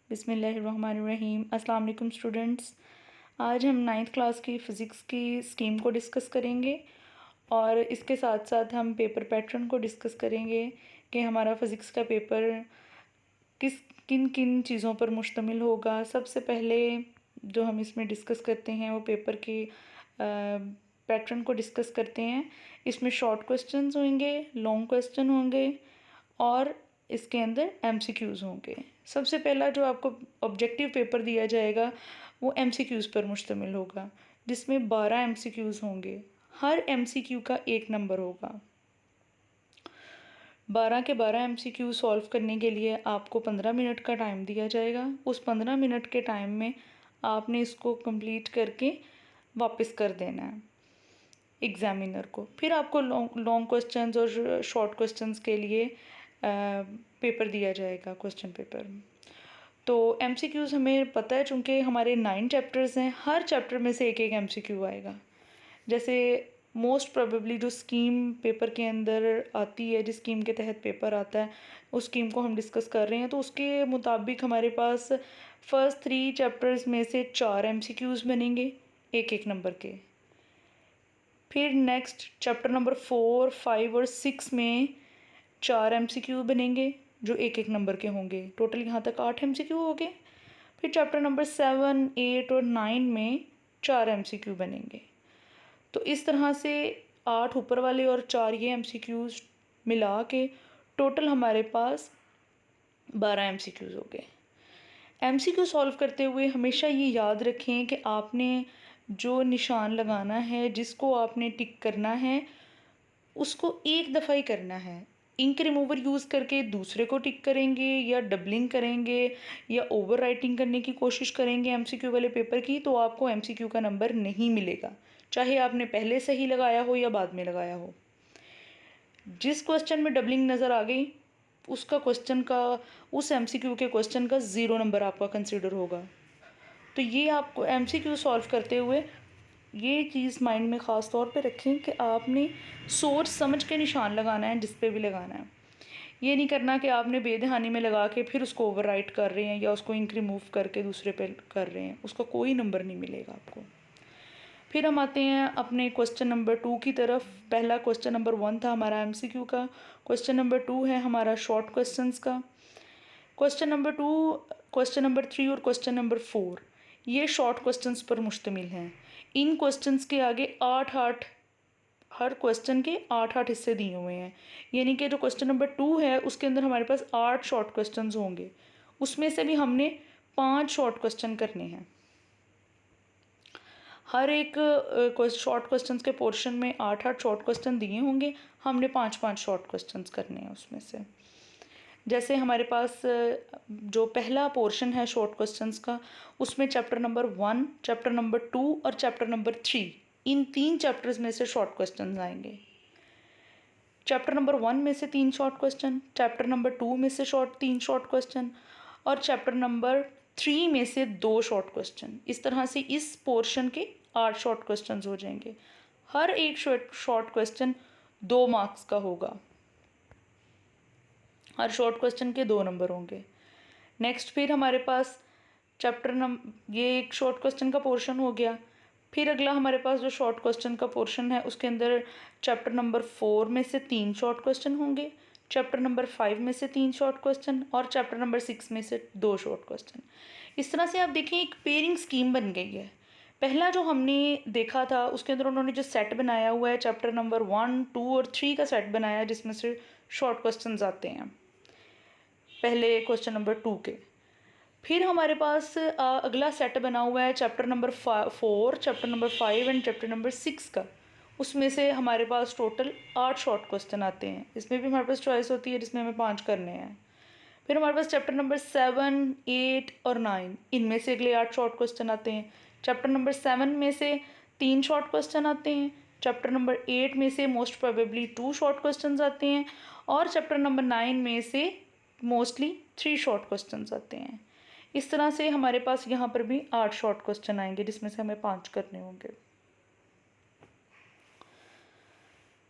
बिस्मिल्लाहिर्रहमानिर्रहीम। अस्सलाम वालेकुम स्टूडेंट्स। आज हम नाइन्थ क्लास की फ़िज़िक्स की स्कीम को डिस्कस करेंगे और इसके साथ साथ हम पेपर पैटर्न को डिस्कस करेंगे कि हमारा फ़िज़िक्स का पेपर किन किन चीज़ों पर मुश्तमिल होगा। सबसे पहले जो हम इसमें डिस्कस करते हैं वो पेपर के पैटर्न को डिस्कस करते हैं। इसमें शॉर्ट क्वेश्चंस होंगे, लॉन्ग क्वेश्चन होंगे और इसके अंदर एमसीक्यूज़ होंगे। सबसे पहला जो आपको ऑब्जेक्टिव पेपर दिया जाएगा वो एमसीक्यूज़ पर मुश्तमिल होगा, जिसमें 12 एमसीक्यूज़ होंगे। हर एमसीक्यू का 1 नंबर होगा। 12 के 12 एमसीक्यू सॉल्व करने के लिए आपको 15 मिनट का टाइम दिया जाएगा। उस 15 मिनट के टाइम में आपने इसको कंप्लीट करके वापस कर देना है एग्ज़ामिनर को। फिर आपको लॉन्ग क्वेश्चंस और शॉर्ट क्वेश्चंस के लिए पेपर दिया जाएगा, क्वेश्चन पेपर। तो एमसीक्यूज़ हमें पता है, चूँकि हमारे 9 चैप्टर्स हैं, हर चैप्टर में से एक एक एमसीक्यू आएगा। जैसे मोस्ट प्रोबेबली जो स्कीम पेपर के अंदर आती है, जिस स्कीम के तहत पेपर आता है, उस स्कीम को हम डिस्कस कर रहे हैं, तो उसके मुताबिक हमारे पास फर्स्ट 3 चैप्टर्स में से 4 एमसीक्यूज़ बनेंगे एक एक नंबर के। फिर नेक्स्ट चैप्टर नंबर 4, 5 और 6 में 4 एमसीक्यू बनेंगे जो एक एक नंबर के होंगे। टोटल यहाँ तक 8 एमसीक्यू हो गए। फिर चैप्टर नंबर 7, 8 और 9 में 4 एमसीक्यू बनेंगे। तो इस तरह से 8 ऊपर वाले और 4 ये एमसीक्यूज मिला के टोटल हमारे पास 12 एमसीक्यूज हो गए। एमसीक्यू सॉल्व करते हुए हमेशा ये याद रखें कि आपने जो निशान लगाना है, जिसको आपने टिक करना है, उसको एक दफ़ा ही करना है। इंक रिमूवर यूज़ करके दूसरे को टिक करेंगे या डबलिंग करेंगे या ओवर राइटिंग करने की कोशिश करेंगे एमसीक्यू वाले पेपर की, तो आपको एमसीक्यू का नंबर नहीं मिलेगा, चाहे आपने पहले सही लगाया हो या बाद में लगाया हो। जिस क्वेश्चन में डबलिंग नज़र आ गई उसका क्वेश्चन का, उस एमसीक्यू के क्वेश्चन का 0 नंबर आपका कंसिडर होगा। तो ये आपको एमसीक्यू सॉल्व करते हुए ये चीज़ माइंड में ख़ास तौर पे रखें कि आपने सोच समझ के निशान लगाना है, जिस पे भी लगाना है। ये नहीं करना कि आपने बेदहानी में लगा के फिर उसको ओवरराइट कर रहे हैं या उसको इंक रिमूव करके दूसरे पे कर रहे हैं, उसका कोई नंबर नहीं मिलेगा आपको। फिर हम आते हैं अपने क्वेश्चन नंबर 2 की तरफ। पहला क्वेश्चन नंबर 1 था हमारा एमसीक्यू का। क्वेश्चन नंबर 2 है हमारा शॉर्ट क्वेश्चंस का। क्वेश्चन नंबर 2, क्वेश्चन नंबर 3 और क्वेश्चन नंबर 4 ये शॉर्ट क्वेश्चंस पर मुश्तमिल हैं। इन क्वेश्चंस के आगे 8-8, हर क्वेश्चन के 8-8 हिस्से दिए हुए हैं, यानी कि जो क्वेश्चन नंबर 2 है उसके अंदर हमारे पास 8 शॉर्ट क्वेश्चंस होंगे। उसमें से भी हमने 5 शॉर्ट क्वेश्चन करने हैं। हर एक शॉर्ट क्वेश्चंस के पोर्शन में 8-8 शॉर्ट क्वेश्चन दिए होंगे, हमने 5-5 शॉर्ट क्वेश्चंस करने हैं उसमें से। जैसे हमारे पास जो पहला पोर्शन है शॉर्ट क्वेश्चंस का, उसमें चैप्टर नंबर 1, चैप्टर नंबर 2 और चैप्टर नंबर 3, इन 3 चैप्टर्स में से शॉर्ट क्वेश्चंस आएंगे। चैप्टर नंबर 1 में से 3 शॉर्ट क्वेश्चन, चैप्टर नंबर 2 में से 3 शॉर्ट क्वेश्चन और चैप्टर नंबर 3 में से 2 शॉर्ट क्वेश्चन। इस तरह से इस पोर्शन के 8 शॉर्ट क्वेश्चन हो जाएंगे। हर एक शॉर्ट क्वेश्चन 2 मार्क्स का होगा। हर शॉर्ट क्वेश्चन के 2 नंबर होंगे। नेक्स्ट फिर हमारे पास ये एक शॉर्ट क्वेश्चन का पोर्शन हो गया। फिर अगला हमारे पास जो शॉर्ट क्वेश्चन का पोर्शन है उसके अंदर चैप्टर नंबर 4 में से 3 शॉर्ट क्वेश्चन होंगे, चैप्टर नंबर 5 में से 3 शॉर्ट क्वेश्चन और चैप्टर नंबर 6 में से 2 शॉर्ट क्वेश्चन। इस तरह से आप देखें एक पेयरिंग स्कीम बन गई है। पहला जो हमने देखा था उसके अंदर उन्होंने जो सेट बनाया हुआ है, चैप्टर नंबर 1, 2 और 3 का सेट बनाया है, जिसमें से शॉर्ट क्वेश्चन आते हैं पहले क्वेश्चन नंबर 2 के। फिर हमारे पास अगला सेट बना हुआ है chapter number 4, chapter number 5 and chapter number 6 का। उसमें से हमारे पास टोटल 8 शॉर्ट क्वेश्चन आते हैं। इसमें भी हमारे पास चॉइस होती है जिसमें हमें 5 करने हैं। फिर हमारे पास चैप्टर नंबर 7, 8 और 9, इनमें से अगले 8 शॉर्ट क्वेश्चन आते हैं। चैप्टर नंबर 7 में से 3 शॉर्ट क्वेश्चन आते हैं, चैप्टर नंबर 8 में से मोस्ट प्रोबेबली 2 शॉर्ट क्वेश्चन आते हैं और चैप्टर नंबर 9 में से मोस्टली 3 शॉर्ट क्वेश्चन आते हैं। इस तरह से हमारे पास यहाँ पर भी 8 शॉर्ट क्वेश्चन आएंगे जिसमें से हमें 5 करने होंगे।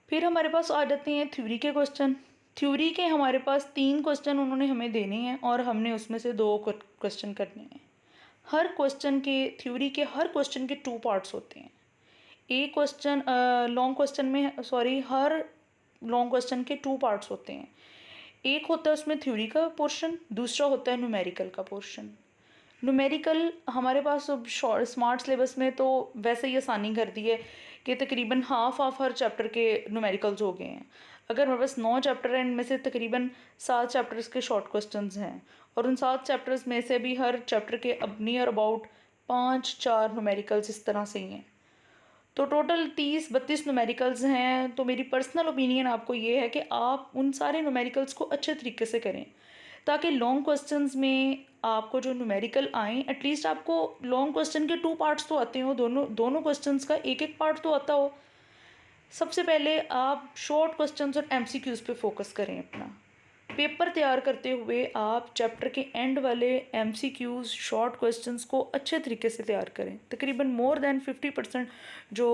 फिर हमारे पास आ जाते हैं थ्योरी के क्वेश्चन। थ्योरी के हमारे पास 3 क्वेश्चन उन्होंने हमें देने हैं और हमने उसमें से 2 क्वेश्चन करने हैं। हर क्वेश्चन के थ्योरी के हर क्वेश्चन के 2 पार्ट्स होते हैं। एक क्वेश्चन लॉन्ग क्वेश्चन में हर लॉन्ग क्वेश्चन के 2 पार्ट्स होते हैं। एक होता है उसमें थ्योरी का पोर्शन, दूसरा होता है न्यूमेरिकल का पोर्शन। न्यूमेरिकल हमारे पास अब स्मार्ट सिलेबस में तो वैसे ही आसानी कर दी है कि तकरीबन हाफ हर चैप्टर के न्यूमेरिकल्स हो गए हैं। अगर हमारे पास 9 चैप्टर हैं, इनमें से तकरीबन 7 चैप्टर्स के शॉर्ट क्वेश्चंस हैं और उन 7 चैप्टर्स में से भी हर चैप्टर के अब नियर अबाउट 5-4 न्यूमेरिकल्स इस तरह से ही हैं। तो टोटल 30-32 न्यूमेरिकल्स हैं। तो मेरी पर्सनल ओपिनियन आपको ये है कि आप उन सारे न्यूमेरिकल्स को अच्छे तरीके से करें ताकि लॉन्ग क्वेश्चंस में आपको जो न्यूमेरिकल आएँ, एटलीस्ट आपको लॉन्ग क्वेश्चन के 2 पार्ट्स तो आते हो, दोनों क्वेश्चंस का एक एक पार्ट तो आता हो। सबसे पहले आप शॉर्ट क्वेश्चंस और एमसीक्यूज़ पे फोकस करें। अपना पेपर तैयार करते हुए आप चैप्टर के एंड वाले एमसीक्यूज़ शॉर्ट क्वेश्चंस को अच्छे तरीके से तैयार करें। तकरीबन मोर देन 50% जो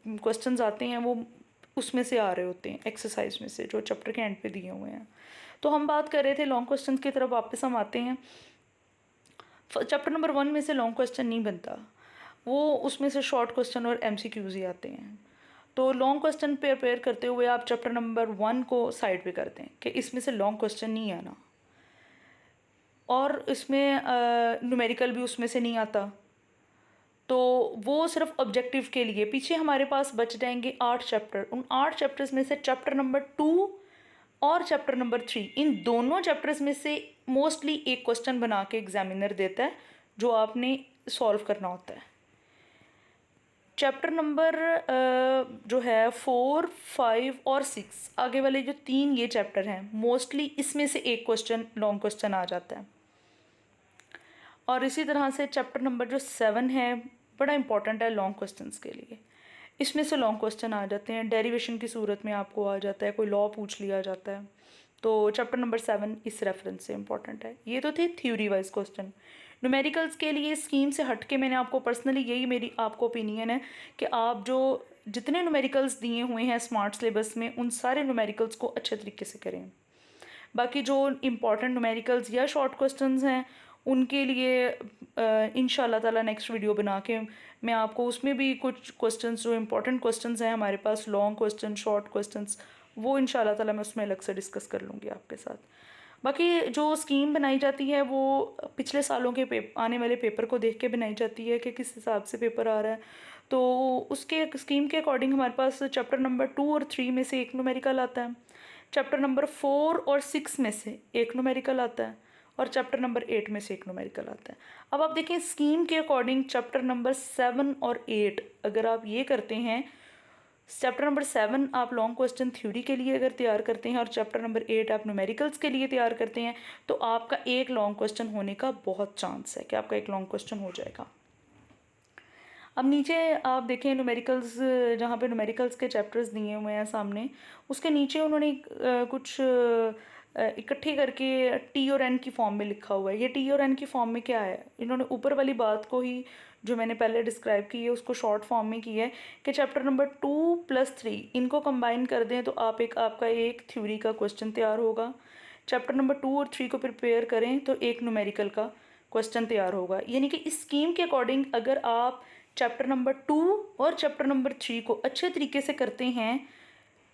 क्वेश्चंस आते हैं वो उसमें से आ रहे होते हैं, एक्सरसाइज में से, जो चैप्टर के एंड पे दिए हुए हैं। तो हम बात कर रहे थे लॉन्ग क्वेश्चन की तरफ वापस हम आते हैं। चैप्टर नंबर 1 में से लॉन्ग क्वेश्चन नहीं बनता, वो उसमें से शॉर्ट क्वेश्चन और एमसीक्यूज़ ही आते हैं। तो लॉन्ग क्वेश्चन प्रिपेयर करते हुए आप चैप्टर नंबर 1 को साइड पे कर दें कि इसमें से लॉन्ग क्वेश्चन नहीं आना, और इसमें न्यूमेरिकल भी उसमें से नहीं आता। तो वो सिर्फ ऑब्जेक्टिव के लिए पीछे हमारे पास बच जाएंगे 8 चैप्टर। उन 8 चैप्टर्स में से चैप्टर नंबर 2 और चैप्टर नंबर 3, इन दोनों चैप्टर्स में से मोस्टली एक क्वेश्चन बना के एग्जामिनर देता है जो आपने सॉल्व करना होता है। चैप्टर नंबर जो है 4, 5 और 6, आगे वाले जो 3 ये चैप्टर हैं, मोस्टली इसमें से एक क्वेश्चन लॉन्ग क्वेश्चन आ जाता है। और इसी तरह से चैप्टर नंबर जो 7 है बड़ा इंपॉर्टेंट है लॉन्ग क्वेश्चंस के लिए। इसमें से लॉन्ग क्वेश्चन आ जाते हैं, डेरिवेशन की सूरत में आपको आ जाता है, कोई लॉ पूछ लिया जाता है। तो चैप्टर नंबर 7 इस रेफरेंस से इंपॉर्टेंट है। ये तो थे थ्योरी वाइज क्वेश्चन। न्यूमेरिकल्स के लिए स्कीम से हट के मैंने आपको पर्सनली, यही मेरी आपको ओपिनियन है कि आप जो जितने न्यूमेरिकल्स दिए हुए हैं स्मार्ट सिलेबस में, उन सारे न्यूमेरिकल्स को अच्छे तरीके से करें। बाकी जो इम्पॉर्टेंट न्यूमेरिकल्स या शॉर्ट क्वेश्चंस हैं उनके लिए इंशाल्लाह ताला नेक्स्ट वीडियो बना के मैं आपको उसमें भी कुछ क्वेश्चंस जो इम्पोर्टेंट क्वेश्चंस हैं हमारे पास, लॉन्ग क्वेश्चन, शॉर्ट क्वेश्चंस, वो इंशाल्लाह ताला मैं उसमें अलग से डिस्कस कर लूँगी आपके साथ। बाकी जो स्कीम बनाई जाती है वो पिछले सालों के आने वाले पेपर को देख के बनाई जाती है कि किस हिसाब से पेपर आ रहा है। तो उसके स्कीम के अकॉर्डिंग हमारे पास चैप्टर नंबर 2 और 3 में से एक न्यूमेरिकल आता है, चैप्टर नंबर 4 और 6 में से एक न्यूमेरिकल आता है, और चैप्टर नंबर 8 में से एक न्यूमेरिकल आता है। अब आप देखें स्कीम के अकॉर्डिंग चैप्टर नंबर 7 और 8 अगर आप ये करते हैं, चैप्टर नंबर 7 आप लॉन्ग क्वेश्चन थ्योरी के लिए अगर तैयार करते हैं और चैप्टर नंबर 8 आप न्यूमेरिकल्स के लिए तैयार करते हैं, तो आपका एक लॉन्ग क्वेश्चन होने का बहुत चांस है कि आपका एक लॉन्ग क्वेश्चन हो जाएगा। अब नीचे आप देखें न्यूमेरिकल्स, जहाँ पे न्यूमेरिकल्स के चैप्टर्स दिए हुए हैं सामने, उसके नीचे उन्होंने कुछ इकट्ठे करके टी और एन की फॉर्म में लिखा हुआ है। ये टी और एन की फॉर्म में क्या है, इन्होंने ऊपर वाली बात को ही जो मैंने पहले डिस्क्राइब की है उसको शॉर्ट फॉर्म में की है कि चैप्टर नंबर 2 + 3 इनको कंबाइन कर दें तो आपका एक थ्योरी का क्वेश्चन तैयार होगा। चैप्टर नंबर 2 और 3 को प्रिपेयर करें तो एक न्यूमेरिकल का क्वेश्चन तैयार होगा। यानी कि इस स्कीम के अकॉर्डिंग अगर आप चैप्टर नंबर 2 और चैप्टर नंबर 3 को अच्छे तरीके से करते हैं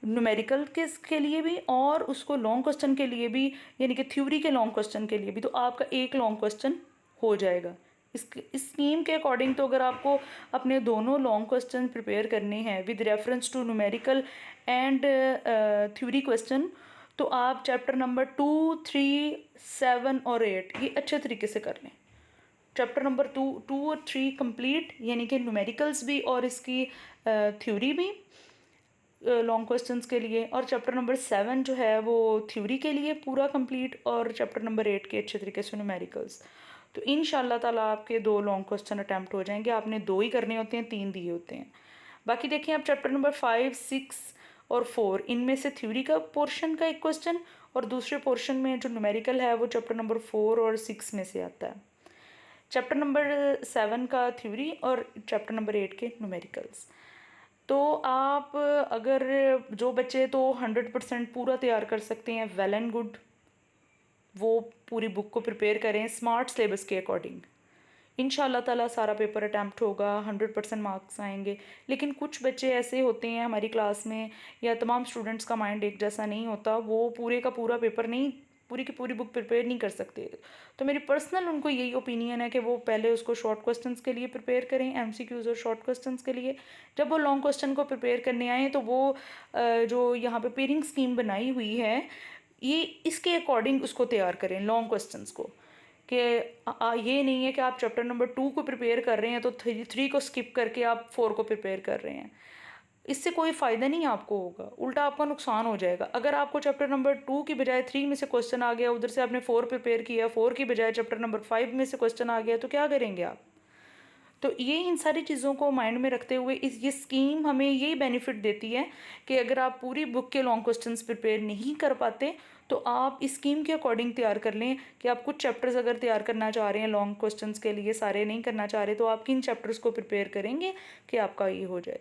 न्यूमेरिकल के लिए भी और उसको लॉन्ग क्वेश्चन के लिए भी, यानी कि थ्योरी के लॉन्ग क्वेश्चन के लिए भी, तो आपका एक लॉन्ग क्वेश्चन हो जाएगा। इस स्कीम के अकॉर्डिंग तो अगर आपको अपने दोनों लॉन्ग क्वेश्चन प्रिपेयर करने हैं with reference to numerical and theory question, तो आप चैप्टर नंबर 2, 3, 7 और 8 ये अच्छे तरीके से कर लें। चैप्टर नंबर 2 और 3 कंप्लीट, यानी कि न्यूमेरिकल्स भी और इसकी थ्योरी भी लॉन्ग क्वेश्चंस के लिए, और चैप्टर नंबर 7 जो है वो थ्योरी के लिए पूरा कंप्लीट, और चैप्टर नंबर 8 के अच्छे तरीके से न्यूमेरिकल्स। तो इंशाल्लाह ताला आपके 2 लॉन्ग क्वेश्चन अटैम्प्ट हो जाएंगे। आपने 2 ही करने होते हैं, 3 दिए होते हैं। बाकी देखिए आप चैप्टर नंबर 5, 6 और 4 इनमें से थ्योरी का पोर्शन का एक क्वेश्चन, और दूसरे पोर्शन में जो न्यूमेरिकल है वो चैप्टर नंबर 4 और 6 में से आता है। चैप्टर नंबर 7 का थ्योरी और चैप्टर नंबर 8 के न्यूमेरिकल्स। तो आप अगर जो बच्चे तो 100% पूरा तैयार कर सकते हैं, वेल एंड गुड, वो पूरी बुक को प्रिपेयर करें स्मार्ट सिलेबस के अकॉर्डिंग। इंशाल्लाह ताला सारा पेपर अटैम्प्ट होगा, 100% मार्क्स आएंगे। लेकिन कुछ बच्चे ऐसे होते हैं हमारी क्लास में, या तमाम स्टूडेंट्स का माइंड एक जैसा नहीं होता, वो पूरे का पूरा पेपर नहीं, पूरी की पूरी बुक प्रिपेयर नहीं कर सकते। तो मेरी पर्सनल उनको यही ओपिनियन है कि वो पहले उसको शॉर्ट क्वेश्चंस के लिए प्रिपेयर करें, एमसीक्यूज़ और शॉर्ट क्वेश्चंस के लिए। जब वो लॉन्ग क्वेश्चन को प्रिपेयर करने आएँ तो वो जो यहाँ पे पेयरिंग स्कीम बनाई हुई है, ये इसके अकॉर्डिंग उसको तैयार करें लॉन्ग क्वेश्चंस को। कि ये नहीं है कि आप चैप्टर नंबर 2 को प्रिपेयर कर रहे हैं तो 3 को स्किप करके आप 4 को प्रिपेयर कर रहे हैं। इससे कोई फ़ायदा नहीं आपको होगा, उल्टा आपका नुकसान हो जाएगा। अगर आपको चैप्टर नंबर 2 की बजाय 3 में से क्वेश्चन आ गया, उधर से आपने 4 प्रिपेयर किया, 4 की बजाय चैप्टर नंबर 5 में से क्वेश्चन आ गया, तो क्या करेंगे आप? तो ये इन सारी चीज़ों को माइंड में रखते हुए ये स्कीम हमें यही बेनिफिट देती है कि अगर आप पूरी बुक के लॉन्ग क्वेश्चंस प्रिपेयर नहीं कर पाते तो आप इस स्कीम के अकॉर्डिंग तैयार कर लें कि आप कुछ चैप्टर्स अगर तैयार करना चाह रहे हैं लॉन्ग क्वेश्चंस के लिए, सारे नहीं करना चाह रहे, तो आप किन चैप्टर्स को प्रिपेयर करेंगे कि आपका ये हो जाए।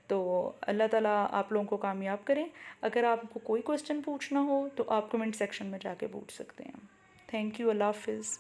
तो अल्लाह ताला आप लोगों को कामयाब करें। अगर आपको कोई क्वेश्चन पूछना हो तो आप कमेंट सेक्शन में जाके पूछ सकते हैं। Thank you. अल्लाह हाफिज़।